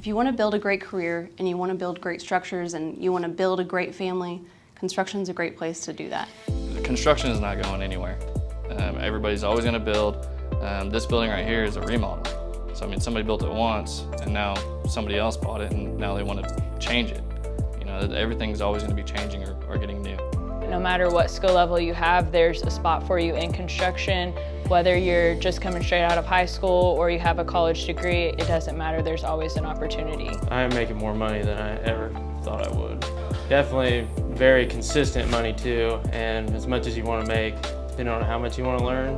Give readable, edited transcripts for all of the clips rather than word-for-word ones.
you want to build a great career and you want to build great structures and you want to build a great family, construction's a great place to do that. Construction is not going anywhere. Everybody's always going to build. This building right here is a remodel. So I mean, somebody built it once and now somebody else bought it and now they want to change it. You know, everything's always going to be changing or getting new. No matter what skill level you have, there's a spot for you in construction. Whether you're just coming straight out of high school or you have a college degree, it doesn't matter, there's always an opportunity. I am making more money than I ever thought I would. Definitely very consistent money too, and as much as you want to make, depending on how much you want to learn,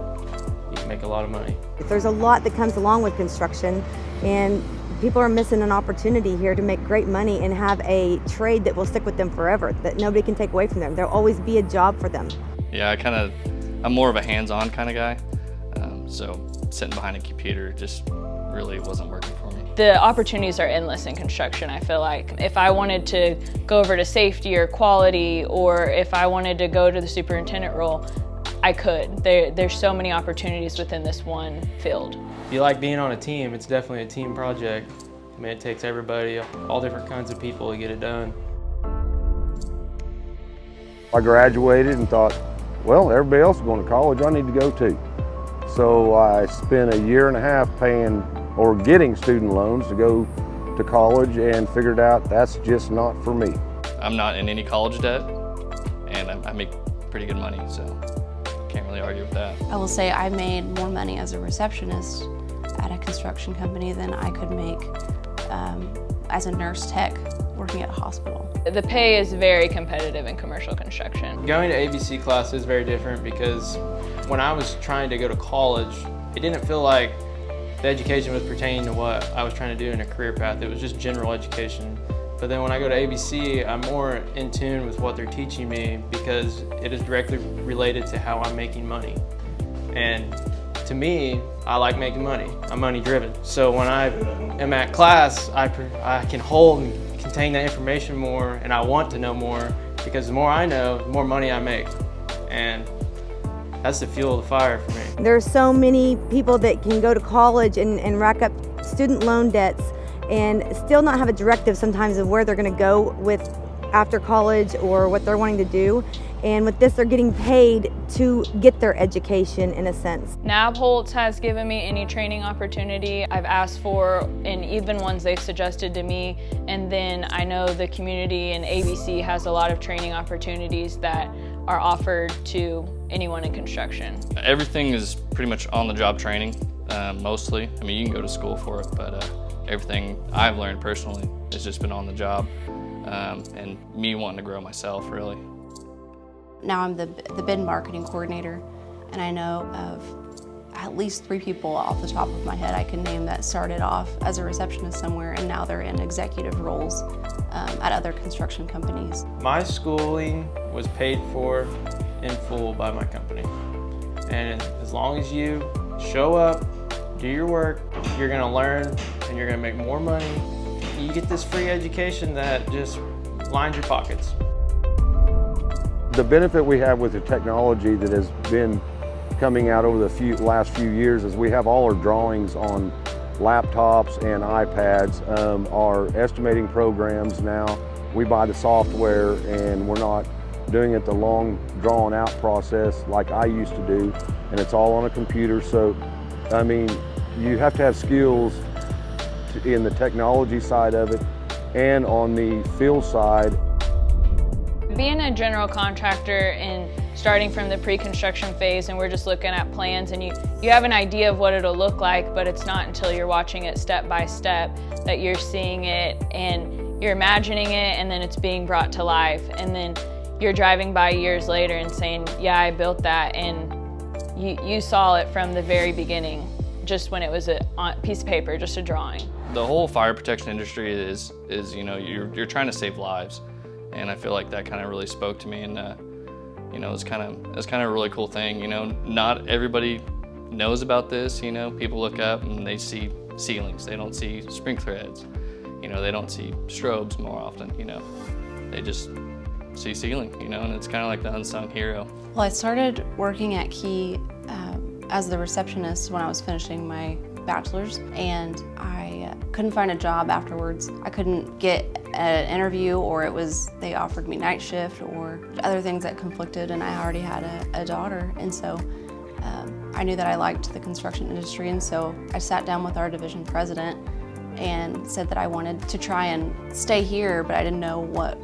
you can make a lot of money. There's a lot that comes along with construction, and people are missing an opportunity here to make great money and have a trade that will stick with them forever, that nobody can take away from them. There'll always be a job for them. Yeah, I'm more of a hands-on kind of guy, so sitting behind a computer just really wasn't working for me. The opportunities are endless in construction, I feel like. If I wanted to go over to safety or quality, or if I wanted to go to the superintendent role, I could. There's so many opportunities within this one field. If you like being on a team, it's definitely a team project. I mean, it takes everybody, all different kinds of people to get it done. I graduated and thought, well, everybody else is going to college, I need to go too. So I spent a year and a half paying or getting student loans to go to college and figured out that's just not for me. I'm not in any college debt and I make pretty good money, so can't really argue with that. I will say I made more money as a receptionist at a construction company than I could make as a nurse tech working at a hospital. The pay is very competitive in commercial construction. Going to ABC class is very different because when I was trying to go to college, it didn't feel like the education was pertaining to what I was trying to do in a career path. It was just general education. But then when I go to ABC, I'm more in tune with what they're teaching me because it is directly related to how I'm making money. And to me, I like making money. I'm money driven. So when I am at class, I can hold and contain that information more, and I want to know more because the more I know, the more money I make. And that's the fuel of the fire for me. There are so many people that can go to college and rack up student loan debts and still not have a directive sometimes of where they're going to go with after college or what they're wanting to do. And with this, they're getting paid to get their education in a sense. Nabholz has given me any training opportunity I've asked for, and even ones they've suggested to me. And then I know the community and ABC has a lot of training opportunities that are offered to anyone in construction. Everything is pretty much on-the-job training, mostly. I mean, you can go to school for it, but everything I've learned personally has just been on the job, and me wanting to grow myself, really. Now I'm the bid marketing coordinator, and I know of at least 3 people off the top of my head I can name that started off as a receptionist somewhere and now they're in executive roles at other construction companies. My schooling was paid for in full by my company. And as long as you show up, do your work, you're gonna learn and you're gonna make more money. You get this free education that just lines your pockets. The benefit we have with the technology that has been coming out over the last few years is we have all our drawings on laptops and iPads. Our estimating programs now, we buy the software and we're not doing it the long drawn out process like I used to do, and it's all on a computer. So I mean, you have to have skills in the technology side of it and on the field side. Being a general contractor and starting from the pre-construction phase, and we're just looking at plans, and you have an idea of what it'll look like, but it's not until you're watching it step by step that you're seeing it and you're imagining it, and then it's being brought to life, and then you're driving by years later and saying, yeah, I built that, and you saw it from the very beginning, just when it was a piece of paper, just a drawing. The whole fire protection industry is you know, you're trying to save lives. And I feel like that kind of really spoke to me, and you know, it's kind of a really cool thing. You know, not everybody knows about this. You know, people look up and they see ceilings, they don't see sprinkler heads. You know, they don't see strobes more often. You know, they just see ceiling. You know, and it's kind of like the unsung hero. Well, I started working at Key as the receptionist when I was finishing my bachelor's, and I couldn't find a job afterwards. I couldn't get an interview, or they offered me night shift or other things that conflicted, and I already had a daughter, and so I knew that I liked the construction industry, and so I sat down with our division president and said that I wanted to try and stay here, but I didn't know what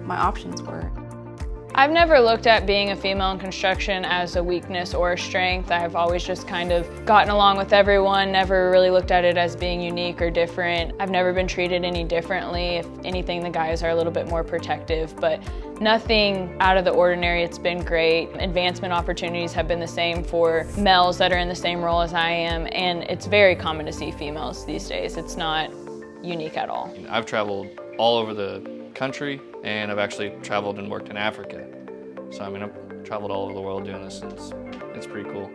my options were. I've never looked at being a female in construction as a weakness or a strength. I've always just kind of gotten along with everyone, never really looked at it as being unique or different. I've never been treated any differently. If anything, the guys are a little bit more protective, but nothing out of the ordinary. It's been great. Advancement opportunities have been the same for males that are in the same role as I am, and it's very common to see females these days. It's not unique at all. I've traveled all over the country, and I've actually traveled and worked in Africa. So I mean, I've traveled all over the world doing this, and it's pretty cool.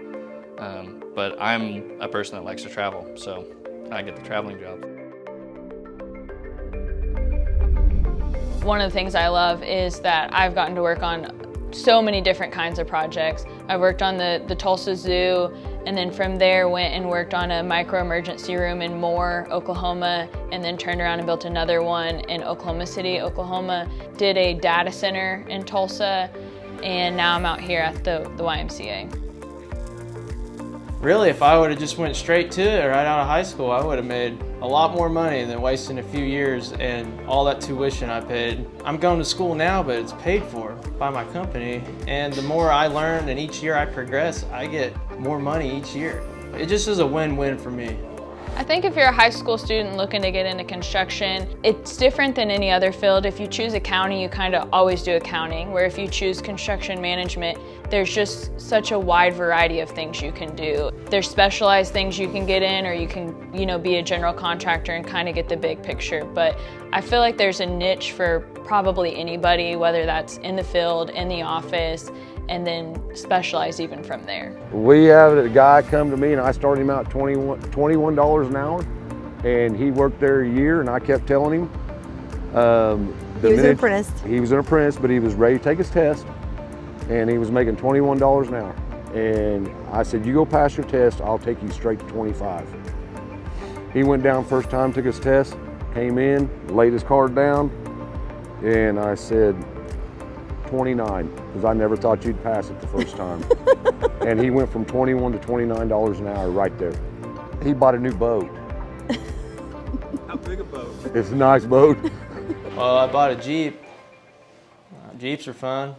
But I'm a person that likes to travel, so I get the traveling jobs. One of the things I love is that I've gotten to work on so many different kinds of projects. I worked on the Tulsa Zoo, and then from there went and worked on a micro-emergency room in Moore, Oklahoma, and then turned around and built another one in Oklahoma City, Oklahoma. Did a data center in Tulsa, and now I'm out here at the YMCA. Really, if I would have just went straight to it right out of high school, I would have made a lot more money than wasting a few years and all that tuition I paid. I'm going to school now, but it's paid for by my company. And the more I learn and each year I progress, I get more money each year. It just is a win-win for me. I think if you're a high school student looking to get into construction, it's different than any other field. If you choose accounting, you kind of always do accounting, where if you choose construction management, there's just such a wide variety of things you can do. There's specialized things you can get in, or you can, be a general contractor and kind of get the big picture. But I feel like there's a niche for probably anybody, whether that's in the field, in the office, and then specialize even from there. We had a guy come to me, and I started him out at $21 an hour, and he worked there a year, and I kept telling him. He was an apprentice. He was an apprentice, but he was ready to take his test, and he was making $21 an hour. And I said, you go pass your test, I'll take you straight to 25. He went down first time, took his test, came in, laid his card down, and I said, 29, because I never thought you'd pass it the first time. And he went from $21 to $29 an hour right there. He bought a new boat. How big a boat? It's a nice boat. Well, I bought a Jeep. Jeeps are fun.